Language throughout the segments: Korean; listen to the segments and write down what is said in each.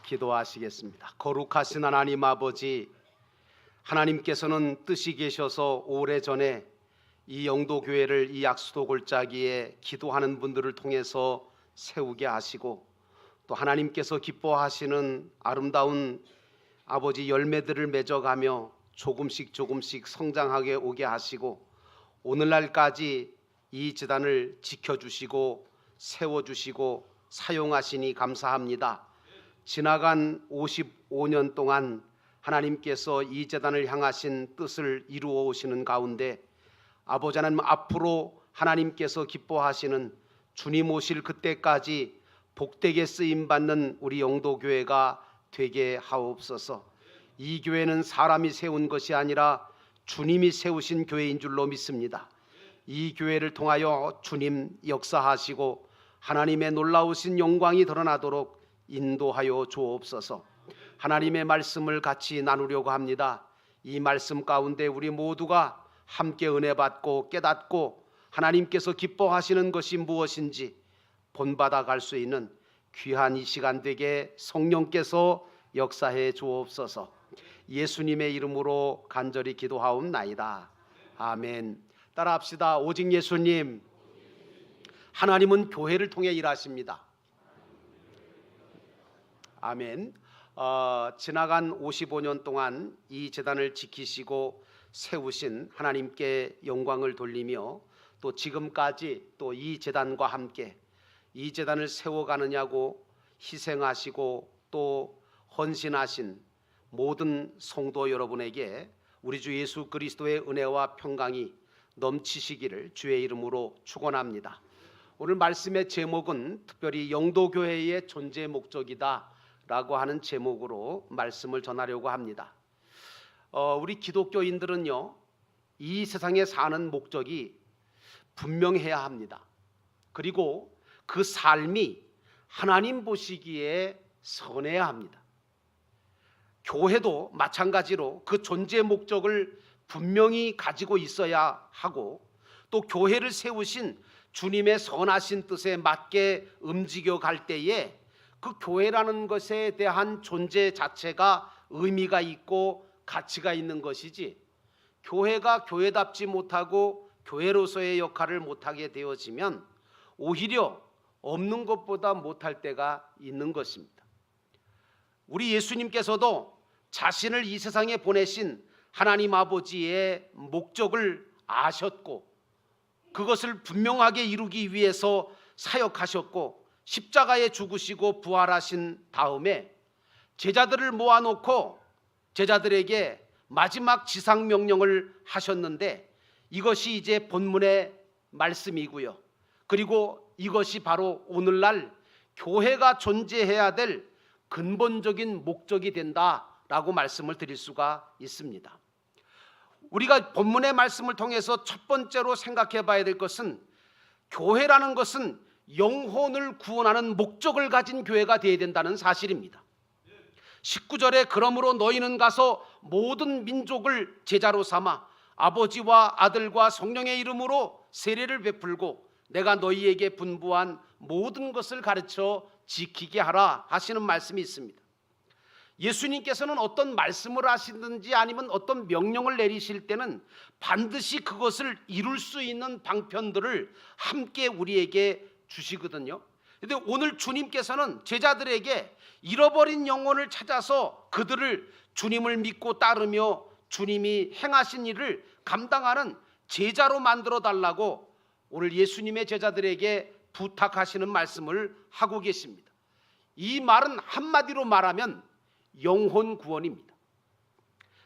기도하시겠습니다. 거룩하신 하나님 아버지, 하나님께서는 뜻이 계셔서 오래전에 이 영도교회를 이 약수도 골짜기에 기도하는 분들을 통해서 세우게 하시고, 또 하나님께서 기뻐하시는 아름다운 아버지 열매들을 맺어가며 조금씩 성장하게 오게 하시고, 오늘날까지 이 재단을 지켜주시고 세워주시고 사용하시니 감사합니다. 지나간 55년 동안 하나님께서 이 재단을 향하신 뜻을 이루어 오시는 가운데 아버지 하나님, 앞으로 하나님께서 기뻐하시는 주님 오실 그때까지 복되게 쓰임받는 우리 영도교회가 되게 하옵소서. 이 교회는 사람이 세운 것이 아니라 주님이 세우신 교회인 줄로 믿습니다. 이 교회를 통하여 주님 역사하시고 하나님의 놀라우신 영광이 드러나도록 인도하여 주옵소서. 하나님의 말씀을 같이 나누려고 합니다. 이 말씀 가운데 우리 모두가 함께 은혜 받고 깨닫고 하나님께서 기뻐하시는 것이 무엇인지 본받아 갈 수 있는 귀한 이 시간 되게 성령께서 역사해 주옵소서. 예수님의 이름으로 간절히 기도하옵나이다. 아멘. 따라합시다. 오직 예수님. 하나님은 교회를 통해 일하십니다. 아멘. 지나간 55년 동안 이 재단을 지키시고 세우신 하나님께 영광을 돌리며, 또 지금까지 또 이 재단과 함께 이 재단을 세워가느냐고 희생하시고 또 헌신하신 모든 성도 여러분에게 우리 주 예수 그리스도의 은혜와 평강이 넘치시기를 주의 이름으로 축원합니다. 오늘 말씀의 제목은 특별히 영도교회의 존재 목적이다 라고 하는 제목으로 말씀을 전하려고 합니다. 우리 기독교인들은요, 이 세상에 사는 목적이 분명해야 합니다. 그리고 그 삶이 하나님 보시기에 선해야 합니다. 교회도 마찬가지로 그 존재 목적을 분명히 가지고 있어야 하고, 또 교회를 세우신 주님의 선하신 뜻에 맞게 움직여 갈 때에 그 교회라는 것에 대한 존재 자체가 의미가 있고 가치가 있는 것이지, 교회가 교회답지 못하고 교회로서의 역할을 못하게 되어지면 오히려 없는 것보다 못할 때가 있는 것입니다. 우리 예수님께서도 자신을 이 세상에 보내신 하나님 아버지의 목적을 아셨고 그것을 분명하게 이루기 위해서 사역하셨고 십자가에 죽으시고 부활하신 다음에 제자들을 모아놓고 제자들에게 마지막 지상명령을 하셨는데, 이것이 이제 본문의 말씀이고요. 그리고 이것이 바로 오늘날 교회가 존재해야 될 근본적인 목적이 된다라고 말씀을 드릴 수가 있습니다. 우리가 본문의 말씀을 통해서 첫 번째로 생각해 봐야 될 것은, 교회라는 것은 영혼을 구원하는 목적을 가진 교회가 되어야 된다는 사실입니다. 19절에 그러므로 너희는 가서 모든 민족을 제자로 삼아 아버지와 아들과 성령의 이름으로 세례를 베풀고 내가 너희에게 분부한 모든 것을 가르쳐 지키게 하라 하시는 말씀이 있습니다. 예수님께서는 어떤 말씀을 하시든지 아니면 어떤 명령을 내리실 때는 반드시 그것을 이룰 수 있는 방편들을 함께 우리에게 주시거든요. 그런데 오늘 주님께서는 제자들에게 잃어버린 영혼을 찾아서 그들을 주님을 믿고 따르며 주님이 행하신 일을 감당하는 제자로 만들어 달라고 오늘 예수님의 제자들에게 부탁하시는 말씀을 하고 계십니다. 이 말은 한마디로 말하면 영혼 구원입니다.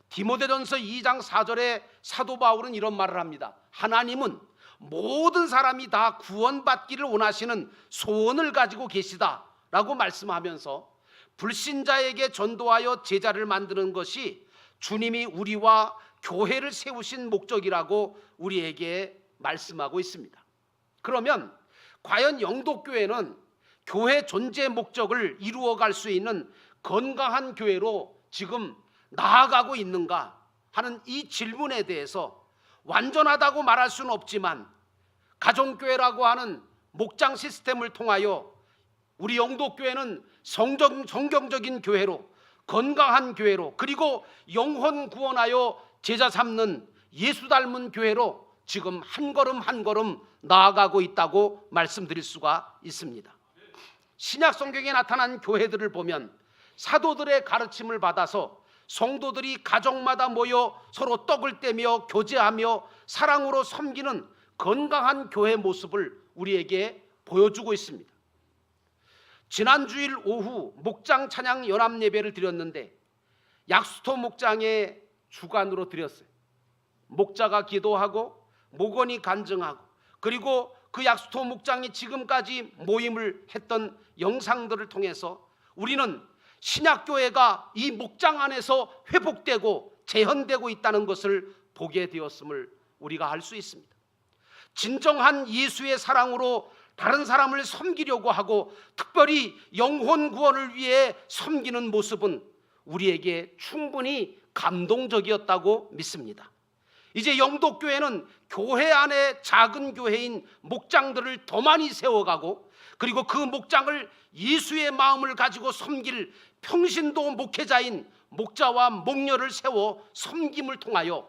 디모데전서 2장 4절에 사도 바울은 이런 말을 합니다. 하나님은 모든 사람이 다 구원받기를 원하시는 소원을 가지고 계시다라고 말씀하면서 불신자에게 전도하여 제자를 만드는 것이 주님이 우리와 교회를 세우신 목적이라고 우리에게 말씀하고 있습니다. 그러면 과연 영도교회는 교회 존재 목적을 이루어갈 수 있는 건강한 교회로 지금 나아가고 있는가 하는 이 질문에 대해서 완전하다고 말할 수는 없지만, 가정교회라고 하는 목장 시스템을 통하여 우리 영도교회는 성경적인 교회로, 건강한 교회로, 그리고 영혼 구원하여 제자 삼는 예수 닮은 교회로 지금 한 걸음 한 걸음 나아가고 있다고 말씀드릴 수가 있습니다. 신약 성경에 나타난 교회들을 보면 사도들의 가르침을 받아서 성도들이 가정마다 모여 서로 떡을 떼며 교제하며 사랑으로 섬기는 건강한 교회 모습을 우리에게 보여주고 있습니다. 지난 주일 오후 목장 찬양 연합 예배를 드렸는데 약수터 목장의 주관으로 드렸어요. 목자가 기도하고 목원이 간증하고, 그리고 그 약수터 목장이 지금까지 모임을 했던 영상들을 통해서 우리는 신약교회가 이 목장 안에서 회복되고 재현되고 있다는 것을 보게 되었음을 우리가 알 수 있습니다. 진정한 예수의 사랑으로 다른 사람을 섬기려고 하고 특별히 영혼 구원을 위해 섬기는 모습은 우리에게 충분히 감동적이었다고 믿습니다. 이제 영도교회는 교회 안에 작은 교회인 목장들을 더 많이 세워가고, 그리고 그 목장을 예수의 마음을 가지고 섬길 평신도 목회자인 목자와 목녀를 세워 섬김을 통하여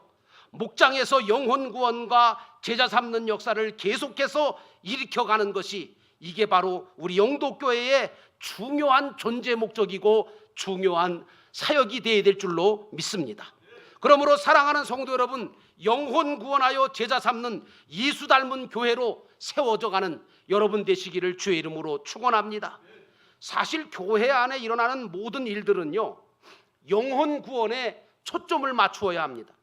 목장에서 영혼 구원과 제자 삼는 역사를 계속해서 일으켜가는 것이, 이게 바로 우리 영도교회의 중요한 존재 목적이고 중요한 사역이 되어야 될 줄로 믿습니다. 그러므로 사랑하는 성도 여러분, 영혼 구원하여 제자 삼는 예수 닮은 교회로 세워져가는 여러분 되시기를 주의 이름으로 축원합니다. 사실 교회 안에 일어나는 모든 일들은요, 영혼 구원에 초점을 맞추어야 합니다.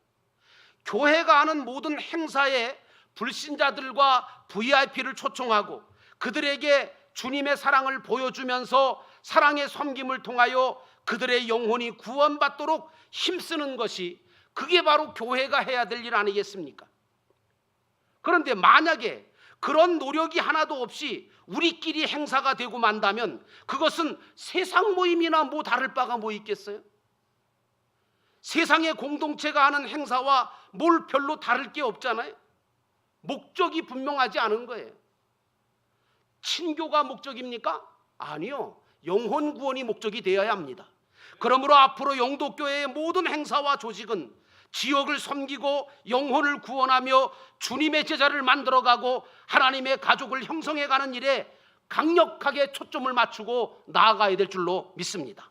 교회가 하는 모든 행사에 불신자들과 VIP를 초청하고 그들에게 주님의 사랑을 보여주면서 사랑의 섬김을 통하여 그들의 영혼이 구원받도록 힘쓰는 것이, 그게 바로 교회가 해야 될 일 아니겠습니까? 그런데 만약에 그런 노력이 하나도 없이 우리끼리 행사가 되고 만다면 그것은 세상 모임이나 뭐 다를 바가 뭐 있겠어요? 세상의 공동체가 하는 행사와 뭘 별로 다를 게 없잖아요. 목적이 분명하지 않은 거예요. 친교가 목적입니까? 아니요. 영혼 구원이 목적이 되어야 합니다. 그러므로 앞으로 영도교회의 모든 행사와 조직은 지역을 섬기고 영혼을 구원하며 주님의 제자를 만들어가고 하나님의 가족을 형성해가는 일에 강력하게 초점을 맞추고 나아가야 될 줄로 믿습니다.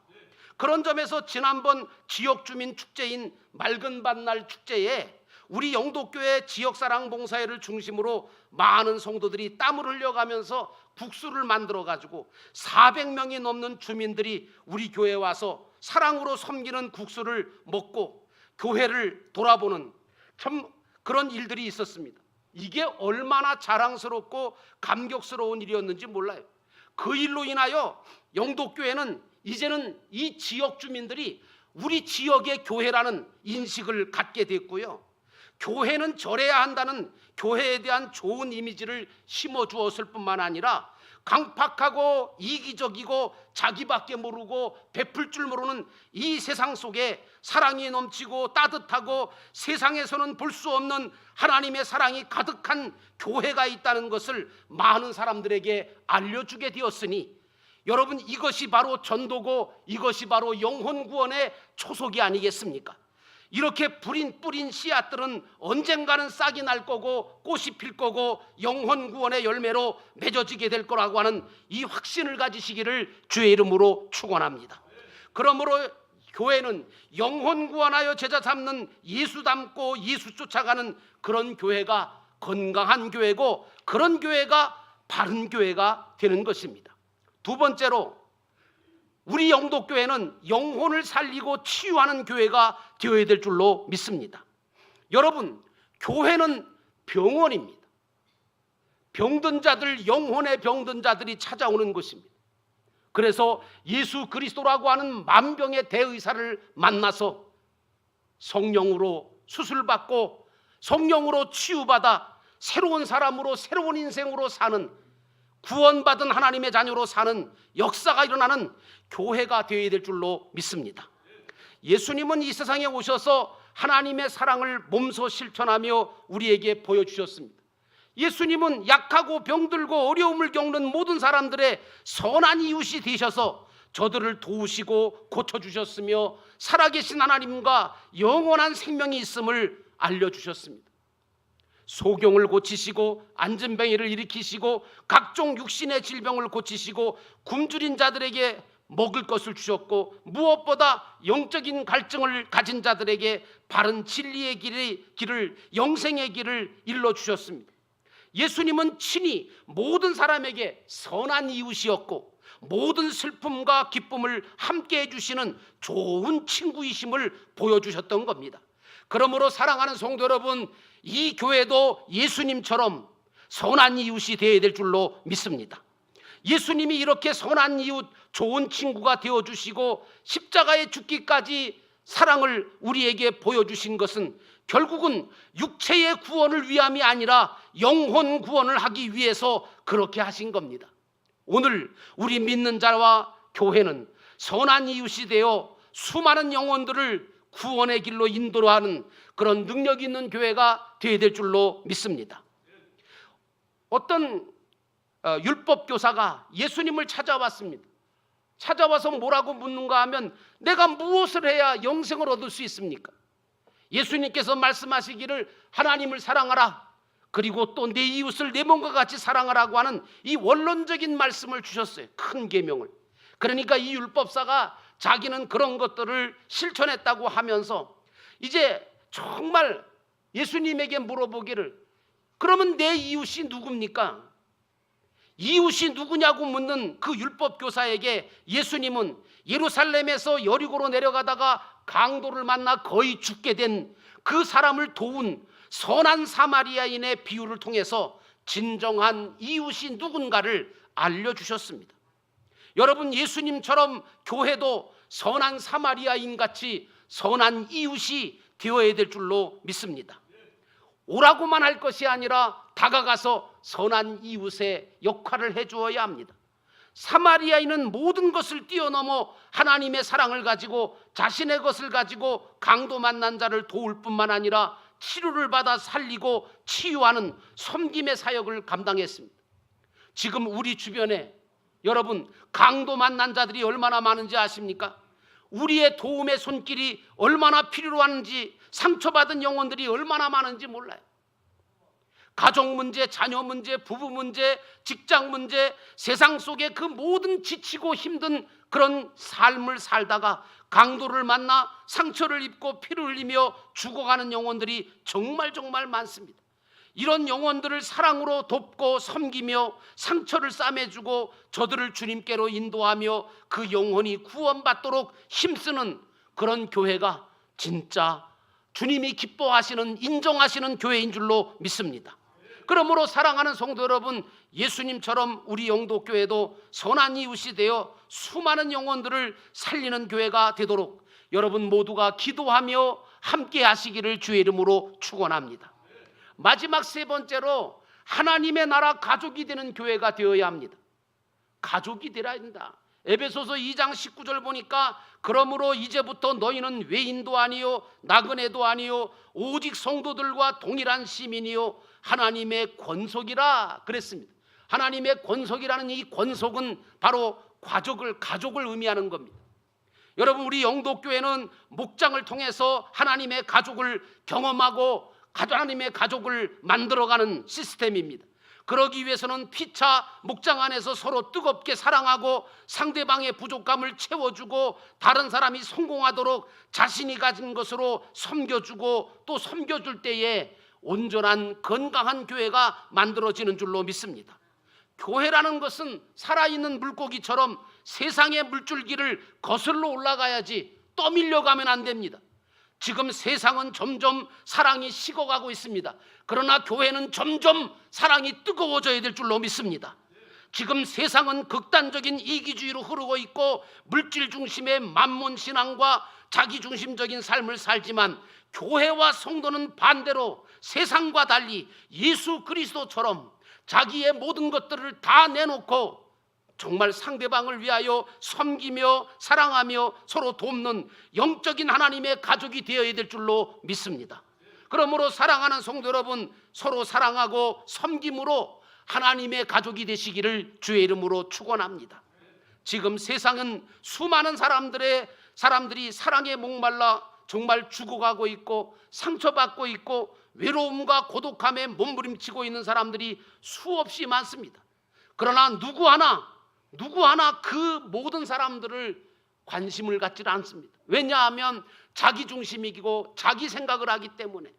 그런 점에서 지난번 지역주민 축제인 맑은 밭날 축제에 우리 영도교회 지역사랑봉사회를 중심으로 많은 성도들이 땀을 흘려가면서 국수를 만들어가지고 400명이 넘는 주민들이 우리 교회에 와서 사랑으로 섬기는 국수를 먹고 교회를 돌아보는 참 그런 일들이 있었습니다. 이게 얼마나 자랑스럽고 감격스러운 일이었는지 몰라요. 그 일로 인하여 영도교회는 이제는 이 지역 주민들이 우리 지역의 교회라는 인식을 갖게 됐고요. 교회는 저래야 한다는 교회에 대한 좋은 이미지를 심어주었을 뿐만 아니라 강팍하고 이기적이고 자기밖에 모르고 베풀 줄 모르는 이 세상 속에 사랑이 넘치고 따뜻하고 세상에서는 볼 수 없는 하나님의 사랑이 가득한 교회가 있다는 것을 많은 사람들에게 알려주게 되었으니, 여러분, 이것이 바로 전도고 이것이 바로 영혼 구원의 초석이 아니겠습니까? 이렇게 뿌린 씨앗들은 언젠가는 싹이 날 거고 꽃이 필 거고 영혼 구원의 열매로 맺어지게 될 거라고 하는 이 확신을 가지시기를 주의 이름으로 축원합니다. 그러므로 교회는 영혼 구원하여 제자 삼는 예수 닮고 예수 쫓아가는 그런 교회가 건강한 교회고, 그런 교회가 바른 교회가 되는 것입니다. 두 번째로, 우리 영도교회는 영혼을 살리고 치유하는 교회가 되어야 될 줄로 믿습니다. 여러분, 교회는 병원입니다. 병든 자들, 영혼의 병든 자들이 찾아오는 곳입니다. 그래서 예수 그리스도라고 하는 만병의 대의사를 만나서 성령으로 수술받고 성령으로 치유받아 새로운 사람으로, 새로운 인생으로 사는, 구원받은 하나님의 자녀로 사는 역사가 일어나는 교회가 되어야 될 줄로 믿습니다. 예수님은 이 세상에 오셔서 하나님의 사랑을 몸소 실천하며 우리에게 보여주셨습니다. 예수님은 약하고 병들고 어려움을 겪는 모든 사람들의 선한 이웃이 되셔서 저들을 도우시고 고쳐주셨으며 살아계신 하나님과 영원한 생명이 있음을 알려주셨습니다. 소경을 고치시고 안진뱅이를 일으키시고 각종 육신의 질병을 고치시고 굶주린 자들에게 먹을 것을 주셨고, 무엇보다 영적인 갈증을 가진 자들에게 바른 진리의 길을 영생의 길을 일러주셨습니다. 예수님은 친히 모든 사람에게 선한 이웃이었고 모든 슬픔과 기쁨을 함께 해주시는 좋은 친구이심을 보여주셨던 겁니다. 그러므로 사랑하는 성도 여러분, 이 교회도 예수님처럼 선한 이웃이 되어야 될 줄로 믿습니다. 예수님이 이렇게 선한 이웃, 좋은 친구가 되어주시고 십자가에 죽기까지 사랑을 우리에게 보여주신 것은 결국은 육체의 구원을 위함이 아니라 영혼 구원을 하기 위해서 그렇게 하신 겁니다. 오늘 우리 믿는 자와 교회는 선한 이웃이 되어 수많은 영혼들을 구원의 길로 인도하는 그런 능력 있는 교회가 되어야 될 줄로 믿습니다. 어떤 율법 교사가 예수님을 찾아왔습니다. 찾아와서 뭐라고 묻는가 하면, 내가 무엇을 해야 영생을 얻을 수 있습니까? 예수님께서 말씀하시기를 하나님을 사랑하라, 그리고 또 내 이웃을 내 몸과 같이 사랑하라고 하는 이 원론적인 말씀을 주셨어요. 큰 계명을. 그러니까 이 율법사가 자기는 그런 것들을 실천했다고 하면서 이제 정말 예수님에게 물어보기를, 그러면 내 이웃이 누굽니까? 이웃이 누구냐고 묻는 그 율법교사에게 예수님은 예루살렘에서 여리고로 내려가다가 강도를 만나 거의 죽게 된 그 사람을 도운 선한 사마리아인의 비유를 통해서 진정한 이웃이 누군가를 알려주셨습니다. 여러분, 예수님처럼 교회도 선한 사마리아인 같이 선한 이웃이 되어야 될 줄로 믿습니다. 오라고만 할 것이 아니라 다가가서 선한 이웃의 역할을 해주어야 합니다. 사마리아인은 모든 것을 뛰어넘어 하나님의 사랑을 가지고 자신의 것을 가지고 강도 만난 자를 도울 뿐만 아니라 치료를 받아 살리고 치유하는 섬김의 사역을 감당했습니다. 지금 우리 주변에 여러분, 강도 만난 자들이 얼마나 많은지 아십니까? 우리의 도움의 손길이 얼마나 필요로 하는지, 상처받은 영혼들이 얼마나 많은지 몰라요. 가족 문제, 자녀 문제, 부부 문제, 직장 문제, 세상 속에 그 모든 지치고 힘든 그런 삶을 살다가 강도를 만나 상처를 입고 피를 흘리며 죽어가는 영혼들이 정말 많습니다. 이런 영혼들을 사랑으로 돕고 섬기며 상처를 싸매주고 저들을 주님께로 인도하며 그 영혼이 구원받도록 힘쓰는 그런 교회가 진짜 주님이 기뻐하시는, 인정하시는 교회인 줄로 믿습니다. 그러므로 사랑하는 성도 여러분, 예수님처럼 우리 영도교회도 선한 이웃이 되어 수많은 영혼들을 살리는 교회가 되도록 여러분 모두가 기도하며 함께 하시기를 주의 이름으로 축원합니다. 마지막 세 번째로, 하나님의 나라 가족이 되는 교회가 되어야 합니다. 가족이 되라 한다. 에베소서 2장 19절 보니까, 그러므로 이제부터 너희는 외인도 아니요 나그네도 아니요 오직 성도들과 동일한 시민이요 하나님의 권속이라 그랬습니다. 하나님의 권속이라는 이 권속은 바로 가족을 의미하는 겁니다. 여러분, 우리 영도교회는 목장을 통해서 하나님의 가족을 경험하고 하나님의 가족을 만들어가는 시스템입니다. 그러기 위해서는 피차 목장 안에서 서로 뜨겁게 사랑하고 상대방의 부족감을 채워주고 다른 사람이 성공하도록 자신이 가진 것으로 섬겨주고 또 섬겨줄 때에 온전한 건강한 교회가 만들어지는 줄로 믿습니다. 교회라는 것은 살아있는 물고기처럼 세상의 물줄기를 거슬러 올라가야지 떠밀려가면 안 됩니다. 지금 세상은 점점 사랑이 식어가고 있습니다. 그러나 교회는 점점 사랑이 뜨거워져야 될 줄로 믿습니다. 지금 세상은 극단적인 이기주의로 흐르고 있고 물질 중심의 만몬 신앙과 자기 중심적인 삶을 살지만, 교회와 성도는 반대로 세상과 달리 예수 그리스도처럼 자기의 모든 것들을 다 내놓고 정말 상대방을 위하여 섬기며 사랑하며 서로 돕는 영적인 하나님의 가족이 되어야 될 줄로 믿습니다. 그러므로 사랑하는 성도 여러분, 서로 사랑하고 섬김으로 하나님의 가족이 되시기를 주의 이름으로 축원합니다. 지금 세상은 수많은 사람들이 사랑에 목말라 정말 죽어가고 있고 상처받고 있고 외로움과 고독함에 몸부림치고 있는 사람들이 수없이 많습니다. 그러나 누구 하나 그 모든 사람들을 관심을 갖지 않습니다. 왜냐하면 자기 중심이고 자기 생각을 하기 때문에.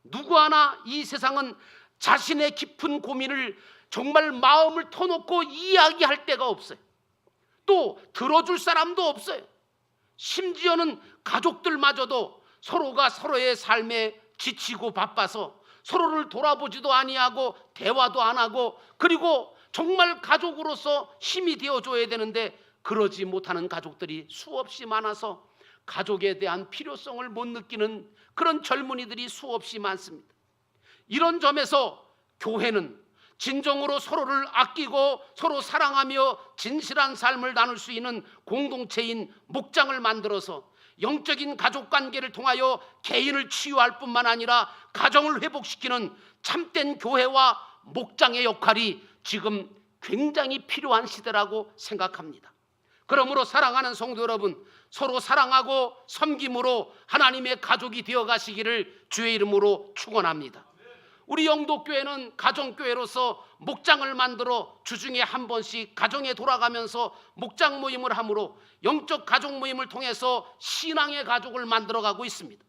누구 하나 이 세상은 자신의 깊은 고민을 정말 마음을 터놓고 이야기할 데가 없어요. 또 들어줄 사람도 없어요. 심지어는 가족들마저도 서로가 서로의 삶에 지치고 바빠서 서로를 돌아보지도 아니하고 대화도 안 하고, 그리고 정말 가족으로서 힘이 되어줘야 되는데 그러지 못하는 가족들이 수없이 많아서 가족에 대한 필요성을 못 느끼는 그런 젊은이들이 수없이 많습니다. 이런 점에서 교회는 진정으로 서로를 아끼고 서로 사랑하며 진실한 삶을 나눌 수 있는 공동체인 목장을 만들어서 영적인 가족관계를 통하여 개인을 치유할 뿐만 아니라 가정을 회복시키는 참된 교회와 목장의 역할이 지금 굉장히 필요한 시대라고 생각합니다. 그러므로 사랑하는 성도 여러분, 서로 사랑하고 섬김으로 하나님의 가족이 되어 가시기를 주의 이름으로 축원합니다. 우리 영도교회는 가정교회로서 목장을 만들어 주중에 한 번씩 가정에 돌아가면서 목장 모임을 하므로 영적 가족 모임을 통해서 신앙의 가족을 만들어가고 있습니다.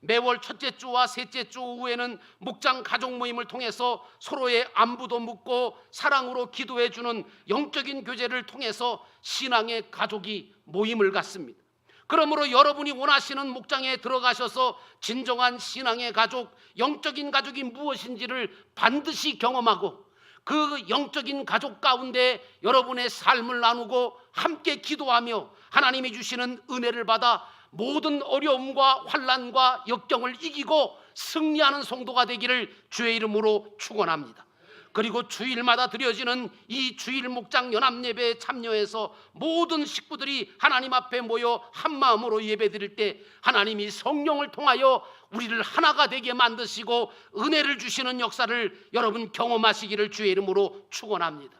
매월 첫째 주와 셋째 주 오후에는 목장 가족 모임을 통해서 서로의 안부도 묻고 사랑으로 기도해주는 영적인 교제를 통해서 신앙의 가족이 모임을 갖습니다. 그러므로 여러분이 원하시는 목장에 들어가셔서 진정한 신앙의 가족, 영적인 가족이 무엇인지를 반드시 경험하고 그 영적인 가족 가운데 여러분의 삶을 나누고 함께 기도하며 하나님이 주시는 은혜를 받아 모든 어려움과 환난과 역경을 이기고 승리하는 성도가 되기를 주의 이름으로 축원합니다. 그리고 주일마다 드려지는 이 주일 목장 연합 예배에 참여해서 모든 식구들이 하나님 앞에 모여 한 마음으로 예배드릴 때 하나님이 성령을 통하여 우리를 하나가 되게 만드시고 은혜를 주시는 역사를 여러분 경험하시기를 주의 이름으로 축원합니다.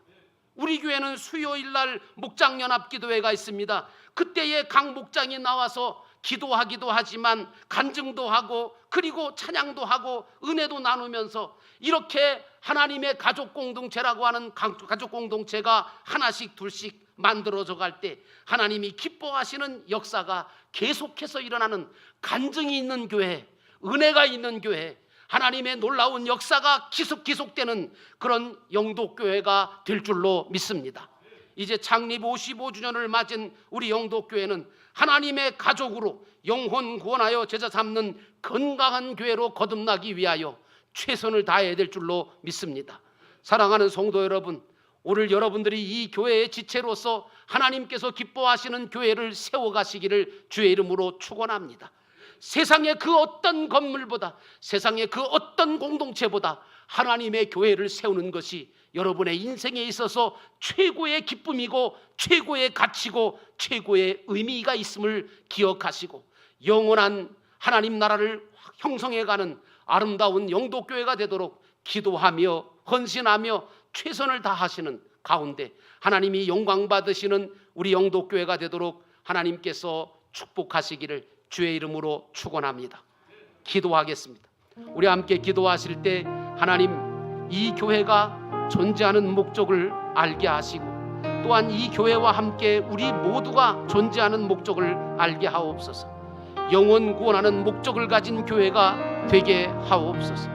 우리 교회는 수요일 날 목장 연합 기도회가 있습니다. 그때에 각 목장이 나와서 기도하기도 하지만 간증도 하고 그리고 찬양도 하고 은혜도 나누면서 이렇게 하나님의 가족 공동체라고 하는 가족 공동체가 하나씩 둘씩 만들어져 갈 때 하나님이 기뻐하시는 역사가 계속해서 일어나는 간증이 있는 교회, 은혜가 있는 교회, 하나님의 놀라운 역사가 계속되는 그런 영도교회가 될 줄로 믿습니다. 이제 창립 55주년을 맞은 우리 영도교회는 하나님의 가족으로 영혼 구원하여 제자 삼는 건강한 교회로 거듭나기 위하여 최선을 다해야 될 줄로 믿습니다. 사랑하는 성도 여러분, 오늘 여러분들이 이 교회의 지체로서 하나님께서 기뻐하시는 교회를 세워가시기를 주의 이름으로 축원합니다. 세상의 그 어떤 건물보다, 세상의 그 어떤 공동체보다 하나님의 교회를 세우는 것이 여러분의 인생에 있어서 최고의 기쁨이고 최고의 가치고 최고의 의미가 있음을 기억하시고 영원한 하나님 나라를 형성해가는 아름다운 영도교회가 되도록 기도하며 헌신하며 최선을 다하시는 가운데 하나님이 영광 받으시는 우리 영도교회가 되도록 하나님께서 축복하시기를 주의 이름으로 축원합니다. 기도하겠습니다. 우리 함께 기도하실 때 하나님 이 교회가 존재하는 목적을 알게 하시고 또한 이 교회와 함께 우리 모두가 존재하는 목적을 알게 하옵소서. 영혼 구원하는 목적을 가진 교회가 되게 하옵소서.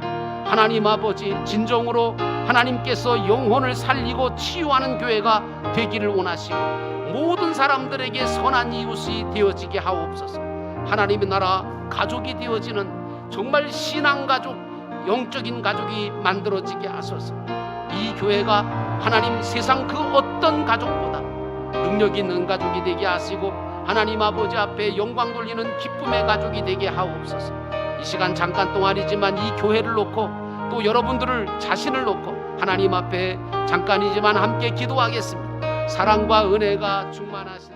하나님 아버지, 진정으로 하나님께서 영혼을 살리고 치유하는 교회가 되기를 원하시고 모든 사람들에게 선한 이웃이 되어지게 하옵소서. 하나님의 나라 가족이 되어지는 정말 신앙가족, 영적인 가족이 만들어지게 하소서. 이 교회가 하나님 세상 그 어떤 가족보다 능력 있는 가족이 되게 하시고 하나님 아버지 앞에 영광 돌리는 기쁨의 가족이 되게 하옵소서. 이 시간 잠깐 동안이지만 이 교회를 놓고 또 여러분들을 자신을 놓고 하나님 앞에 잠깐이지만 함께 기도하겠습니다. 사랑과 은혜가 충만하신